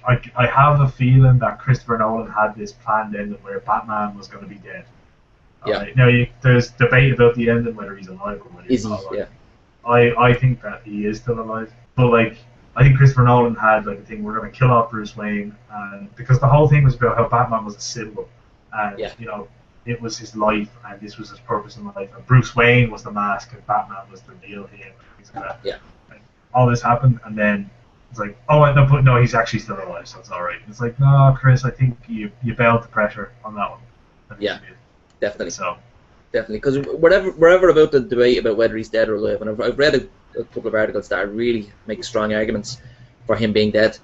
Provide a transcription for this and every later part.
I have a feeling that Christopher Nolan had this planned ending where Batman was going to be dead. Yeah. Now, there's debate about the ending, whether he's alive or whether he's Is he? not alive. Yeah. I think that he is still alive. But, like, I think Christopher Nolan had, like, a thing, we're going to kill off Bruce Wayne, and because the whole thing was about how Batman was a symbol, and, you know, it was his life, and this was his purpose in life, and Bruce Wayne was the mask, and Batman was the real him, things like that. Yeah. And all this happened, and then it's like, oh, no, he's actually still alive, so it's alright. It's like, no, Chris, I think you bailed the pressure on that one. Yeah, definitely. So. Definitely, because wherever about the debate about whether he's dead or alive, and I've read a couple of articles that really make strong arguments for him being dead.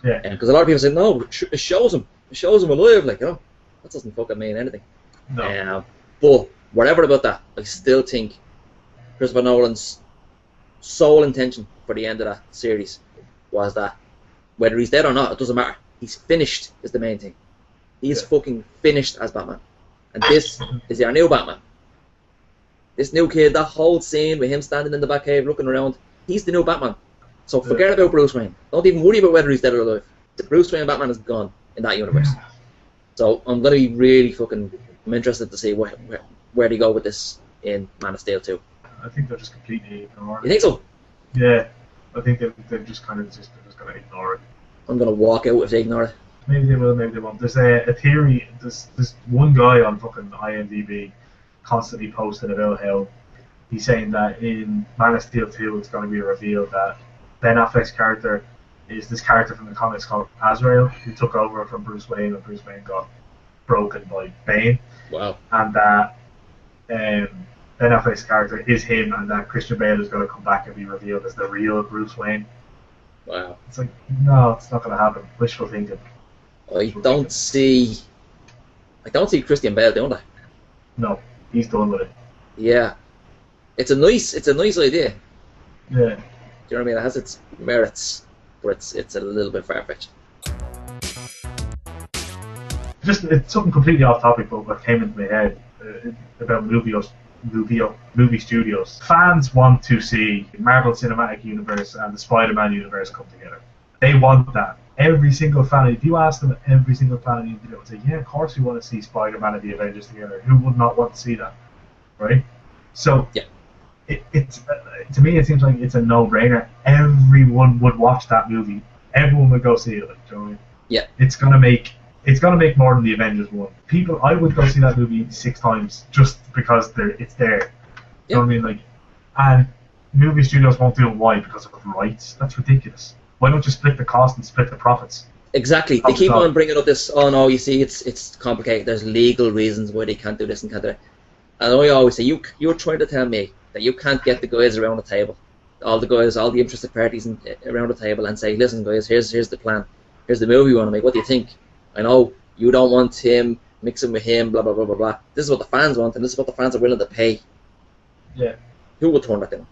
Yeah. Because a lot of people say, no, it shows him alive, like, you know, that doesn't fucking mean anything. No. But whatever about that, I still think Christopher Nolan's sole intention for the end of that series was that whether he's dead or not, it doesn't matter. He's finished is the main thing. He's fucking finished as Batman. And this is our new Batman. This new kid, that whole scene with him standing in the Batcave looking around, he's the new Batman. So forget about Bruce Wayne. Don't even worry about whether he's dead or alive. The Bruce Wayne Batman is gone in that universe. So I'm going to be really fucking... I'm interested to see where they go with this in Man of Steel 2. I think they're just completely ignoring it. You think so? Yeah. I think they're just kind of just going to ignore it. I'm going to walk out if they ignore it. Maybe they will, maybe they won't. There's a theory, there's one guy on fucking IMDb constantly posting about how he's saying that in Man of Steel 2 it's going to be revealed that Ben Affleck's character is this character from the comics called Azrael, who took over from Bruce Wayne when Bruce Wayne got broken by Bane. Wow. And that Ben Affleck's character is him, and that Christian Bale is going to come back and be revealed as the real Bruce Wayne. Wow. It's like, no, it's not going to happen. Wishful thinking. I don't see Christian Bale doing that. No, he's done with it. Yeah, it's a nice idea. Yeah. Do you know what I mean? It has its merits, but it's a little bit far fetched. Just it's something completely off topic, but what came into my head about movie studios. Fans want to see Marvel Cinematic Universe and the Spider-Man universe come together. They want that. Every single fan, if you ask them, every single fan in the internet would say, yeah, of course we want to see Spider-Man and the Avengers together. Who would not want to see that, right? So, yeah, it's to me, it seems like it's a no-brainer. Everyone would watch that movie. Everyone would go see it. Like, do you know what I mean? Yeah. It's gonna make more than the Avengers one. I would go see that movie 6 times just because it's there. You know what I mean? Like, and movie studios won't do it. Why? Because of rights. That's ridiculous. Why don't you split the cost and split the profits? Exactly. They keep on bringing up this, oh no, you see, it's complicated. There's legal reasons why they can't do this and can't do that. And I always say, you're trying to tell me that you can't get the guys around the table, all the interested parties around the table, and say, listen guys, here's the plan. Here's the movie we want to make. What do you think? I know you don't want him mixing with him, blah, blah, blah, blah, blah. This is what the fans want, and this is what the fans are willing to pay. Yeah. Who would turn that down?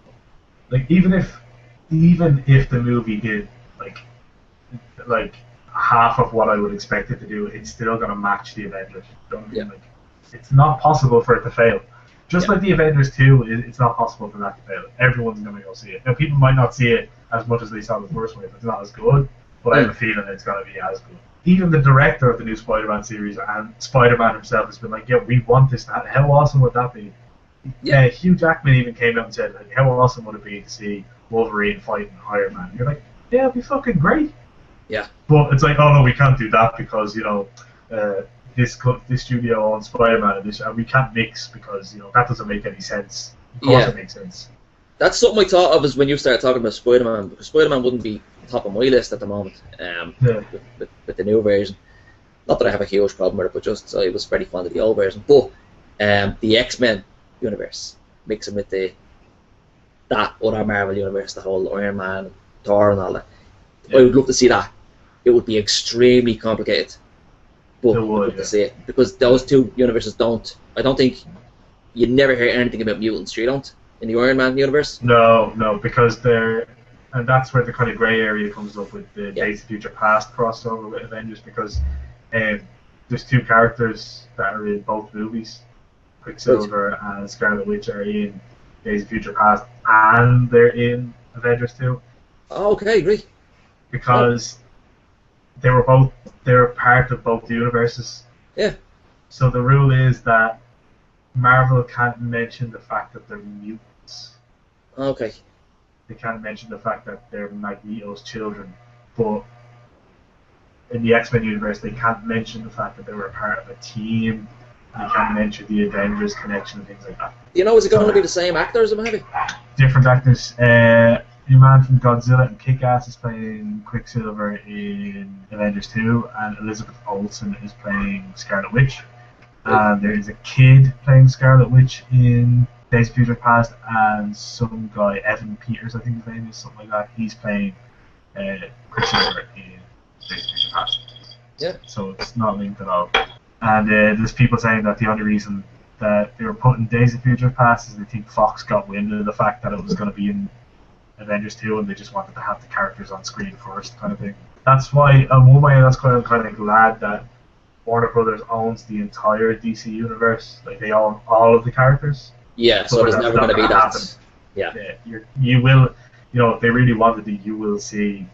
Like, even if the movie did like half of what I would expect it to do, it's still going to match the Avengers. You know what I mean? Like, it's not possible for it to fail. Just like the Avengers 2, it's not possible for that to fail. Everyone's going to go see it. Now, people might not see it as much as they saw the first one. It's not as good, but I have a feeling it's going to be as good. Even the director of the new Spider-Man series and Spider-Man himself has been like, yeah, we want this. How awesome would that be? Yeah, Hugh Jackman even came out and said, like, how awesome would it be to see Wolverine fighting Iron Man? You're like, yeah, it'd be fucking great. Yeah. But it's like, oh no, we can't do that because, you know, this studio owns Spider-Man and we can't mix because, you know, that doesn't make any sense. Of course it makes sense. That's something I thought of when you started talking about Spider-Man, because Spider-Man wouldn't be top of my list at the moment with the new version. Not that I have a huge problem with it, but just I was very fond of the old version. But the X-Men universe, mixing with that other Marvel universe, the whole Iron Man, Thor and all that, I would love to see that. It would be extremely complicated, but I would love to see it, because those two universes I don't think you never hear anything about mutants. You don't in the Iron Man universe. No, because and that's where the kind of grey area comes up with the Days of Future Past crossover with Avengers, because there's two characters that are in both movies. Quicksilver and Scarlet Witch are in Days of Future Past, and they're in Avengers 2. Oh, okay, great. Because they're part of both universes. Yeah. So the rule is that Marvel can't mention the fact that they're mutants. Okay. They can't mention the fact that they're Magneto's children, but in the X-Men universe, they can't mention the fact that they were a part of a team. They can't mention the Avengers connection and things like that. You know, is it going to be the same actors, maybe? Different actors. Your man from Godzilla and Kick-Ass is playing Quicksilver in Avengers 2, and Elizabeth Olsen is playing Scarlet Witch. And there is a kid playing Scarlet Witch in Days of Future Past, and some guy, Evan Peters, I think his name is, something like that. He's playing Quicksilver in Days of Future Past. Yeah. So it's not linked at all. And there's people saying that the only reason that they were putting Days of Future Past is they think Fox got wind of the fact that it was going to be in Avengers 2, and they just wanted to have the characters on screen first, kind of thing. That's why, one way, that's kind of glad that Warner Brothers owns the entire DC universe. Like, they own all of the characters. Yeah, so there's never going to be that. Yeah. You will, if they really wanted to, you will see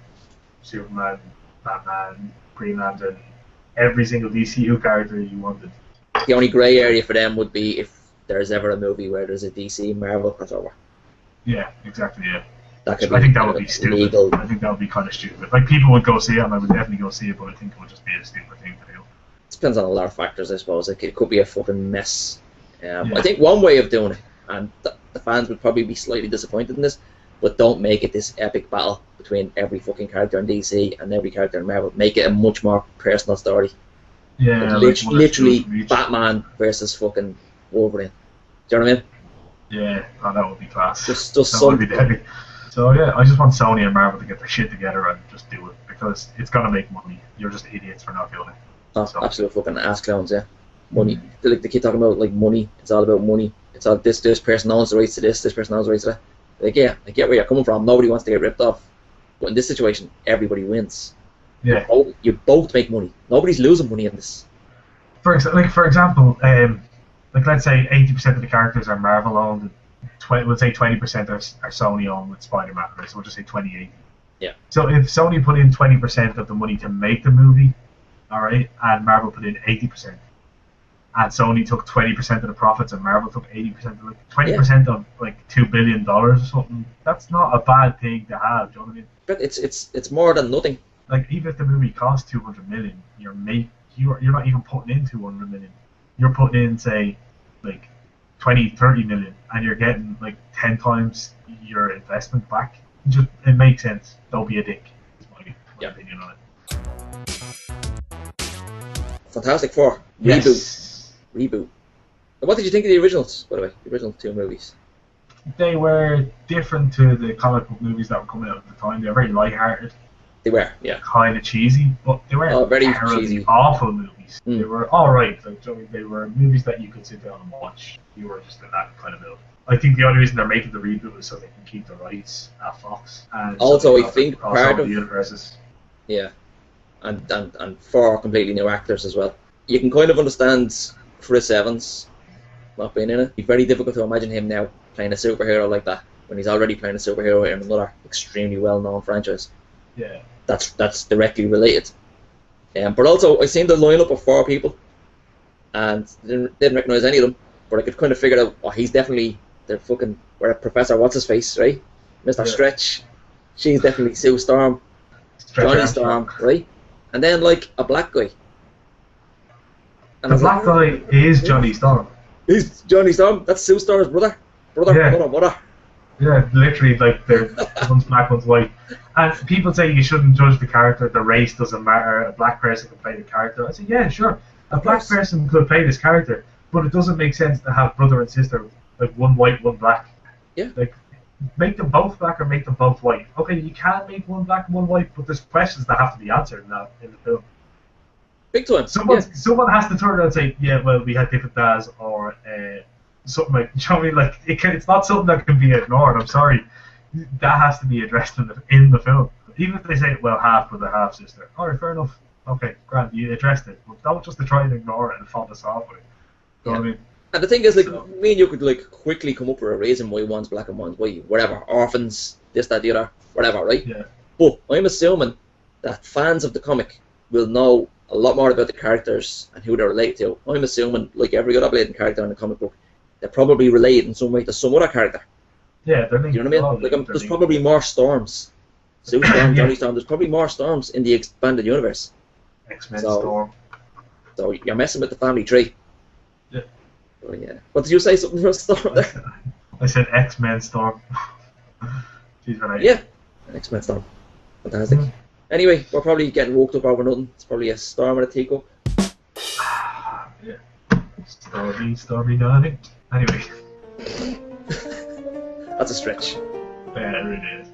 Superman, Batman, Green Lantern, every single DCU character you wanted. The only grey area for them would be if there's ever a movie where there's a DC Marvel crossover. Yeah, exactly, yeah. I think that would be stupid. Legal. I think that would be kind of stupid. Like, people would go see it, and I would definitely go see it, but I think it would just be a stupid thing to do. It depends on a lot of factors, I suppose. Like, it could be a fucking mess. I think one way of doing it, and the fans would probably be slightly disappointed in this, but don't make it this epic battle between every fucking character in DC and every character in Marvel. Make it a much more personal story. Yeah, like literally Batman versus fucking Wolverine. Do you know what I mean? Yeah, that would be class. Just that would be deadly. So yeah, I just want Sony and Marvel to get their shit together and just do it, because it's gonna make money. You're just idiots for not doing it. Oh, so. Absolute fucking ass clowns, yeah. Money. Like, they keep talking about, like, money. It's all about money. It's all this person owns the rights to this person owns the rights to that. Like, yeah, I get where you're coming from. Nobody wants to get ripped off. But in this situation, everybody wins. Yeah. You both make money. Nobody's losing money in this. For example, like, let's say 80% of the characters are Marvel owned, we'll say 20% are Sony owned with Spider-Man, right? So we'll just say 20/80. Yeah. So if Sony put in 20% of the money to make the movie, alright, and Marvel put in 80%, and Sony took 20% of the profits and Marvel took 80%, of, like, 20% of like $2 billion or something, that's not a bad thing to have, do you know what I mean? But it's more than nothing. Like, even if the movie costs $200 million, you're not even putting in $200 million. You're putting in, say, like 20-30 million, and you're getting like 10 times your investment back. It makes sense. Don't be a dick. Is my opinion on it. Fantastic Four reboot. What did you think of the originals, by the way? The original two movies. They were different to the comic book movies that were coming out at the time. They were very light-hearted. They were, yeah. Kind of cheesy, but they weren't very terribly cheesy. awful movies. They were alright. Like, they were movies that you could sit down and watch. You were just in that kind of mood. I think the only reason they're making the reboot is so they can keep the rights at Fox. And also, so I think part of the universes. Yeah, and four completely new actors as well. You can kind of understand Chris Evans not being in it. It'd be very difficult to imagine him now playing a superhero like that when he's already playing a superhero in another extremely well-known franchise. Yeah. That's directly related. But also, I seen the lineup of four people, and didn't recognize any of them. But I could kind of figure out, he's definitely the fucking Professor What's His Face, right? Mr. Stretch. She's definitely Sue Storm, Johnny Storm, right? And then like a black guy. And the black guy is Johnny Storm. He's Johnny Storm. That's Sue Storm's brother. Mother. Yeah, literally, like, one's black, one's white. And people say you shouldn't judge the character, the race doesn't matter, a black person can play the character. I say, yeah, sure, a black person could play this character, but it doesn't make sense to have brother and sister, like, one white, one black. Yeah. Like, make them both black or make them both white. Okay, you can make one black and one white, but there's questions that have to be answered in the film. Big time. Someone has to turn around and say, yeah, well, we had different dads, or something like, you know what I mean? Like, it's not something that can be ignored. I'm sorry, that has to be addressed in the film. Even if they say, well, half brother, half sister. All right, fair enough. Okay, grand, you addressed it. But don't just to try and ignore it and fault us off with it. You know what I mean? And the thing is, like, me and you could like quickly come up with a reason why one's black and one's white, whatever, orphans, this, that, the other, whatever, right? Yeah. But I'm assuming that fans of the comic we'll know a lot more about the characters and who they're related to. I'm assuming, like every other Blade character in the comic book, they're probably related in some way to some other character. Yeah, they're linked. You know what I mean? Like, there's probably more Storms. Sue Storm, Johnny Storm. There's probably more Storms in the expanded universe. X-Men Storm. So you're messing with the family tree. Yeah. Oh, yeah. What did you say? Something for Storm there? I said X-Men Storm. She's right. Yeah. X-Men Storm. Fantastic. Anyway, we're probably getting worked up over nothing. It's probably a storm in a teacup. Yeah. Stormy darling. Anyway. That's a stretch. Yeah, it really is.